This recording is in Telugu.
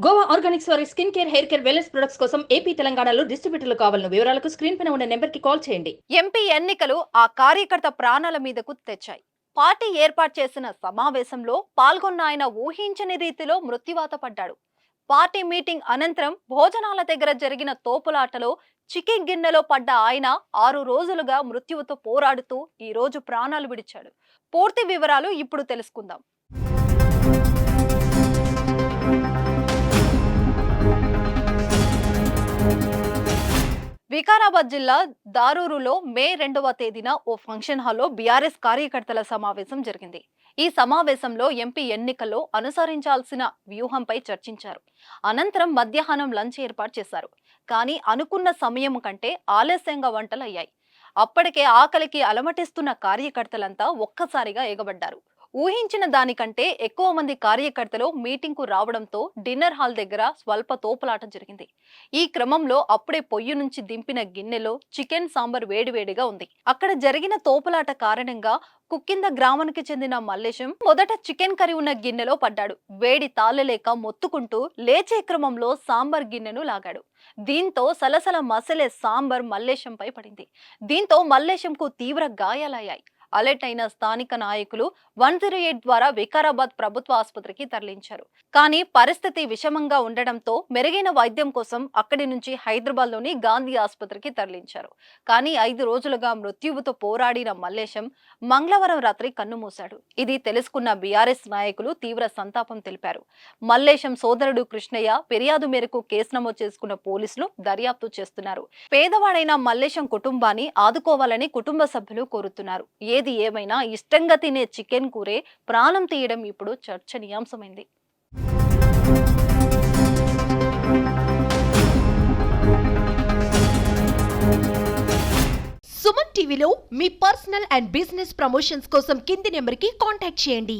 గోవా ఆర్గానిక్స్ వారి skin care, hair care, wellness products కోసం ఏపీ, తెలంగాణలో డిస్ట్రిబ్యూటర్లు కావాలను వివరాలకు స్క్రీన్ పైన ఉన్న నెంబర్కి కాల్ చేయండి. ఎంపీ ఎన్నికలు ఆ కార్యకర్త ప్రాణాల మీదకు తెచ్చాయి. పార్టీ ఏర్పాటు చేసిన సమావేశంలో పాల్గొన్న ఆయన ఊహించని రీతిలో మృత్యువాత పడ్డాడు. పార్టీ మీటింగ్ అనంతరం భోజనాల దగ్గర జరిగిన తోపులాటలో చికెన్ గిన్నెలో పడ్డ ఆయన 6 రోజులుగా మృత్యువుతో పోరాడుతూ ఈ రోజు ప్రాణాలు విడిచాడు. పూర్తి వివరాలు ఇప్పుడు తెలుసుకుందాం. వికారాబాద్ జిల్లా దారూరులో మే 2వ తేదీన ఓ ఫంక్షన్ హాల్లో బీఆర్ఎస్ కార్యకర్తల సమావేశం జరిగింది. ఈ సమావేశంలో ఎంపీ ఎన్నికల్లో అనుసరించాల్సిన వ్యూహంపై చర్చించారు. అనంతరం మధ్యాహ్నం లంచ్ ఏర్పాటు చేశారు. కానీ అనుకున్న సమయం కంటే ఆలస్యంగా వంటలయ్యాయి. అప్పటికే ఆకలికి అలమటిస్తున్న కార్యకర్తలంతా ఒక్కసారిగా ఎగబడ్డారు. ఊహించిన దానికంటే ఎక్కువ మంది కార్యకర్తలు మీటింగ్ కు రావడంతో డిన్నర్ హాల్ దగ్గర స్వల్ప తోపులాట జరిగింది. ఈ క్రమంలో అప్పుడే పొయ్యి నుంచి దింపిన గిన్నెలో చికెన్ సాంబార్ వేడివేడిగా ఉంది. అక్కడ జరిగిన తోపులాట కారణంగా కుక్కింద గ్రామానికి చెందిన మల్లేశం మొదట చికెన్ కర్రీ ఉన్న గిన్నెలో పడ్డాడు. వేడి తాళలేక మొత్తుకుంటూ లేచే క్రమంలో సాంబార్ గిన్నెను లాగాడు. దీంతో సలసల మసలే సాంబార్ మల్లేశంపై పడింది. దీంతో మల్లేశంకు తీవ్ర గాయాలయ్యాయి. అలర్ట్ అయిన స్థానిక నాయకులు 108 ద్వారా వికారాబాద్ ప్రభుత్వ ఆసుపత్రికి తరలించారు. కానీ పరిస్థితి విషమంగా ఉండడంతో మెరుగైన వైద్యం కోసం అక్కడి నుంచి హైదరాబాద్ లోని గాంధీ ఆసుపత్రికి తరలించారు. కానీ 5 రోజులుగా మృత్యువుతో పోరాడిన మల్లేశం మంగళవారం రాత్రి కన్నుమూశాడు. ఇది తెలుసుకున్న బీఆర్ఎస్ నాయకులు తీవ్ర సంతాపం తెలిపారు. మల్లేశం సోదరుడు కృష్ణయ్య ఫిర్యాదు మేరకు కేసు నమోదు చేసుకున్న పోలీసులు దర్యాప్తు చేస్తున్నారు. పేదవాడైన మల్లేశం కుటుంబాన్ని ఆదుకోవాలని కుటుంబ సభ్యులు కోరుతున్నారు. ఏది ఏమైనా ఇష్టంగా తినే చికెన్ కూరే ప్రాణం తీయడం ఇప్పుడు చర్చనీయాంశమైంది. సుమన్ టీవీలో మీ పర్సనల్ అండ్ బిజినెస్ ప్రమోషన్స్ కోసం కింది నెంబర్కి కాంటాక్ట్ చేయండి.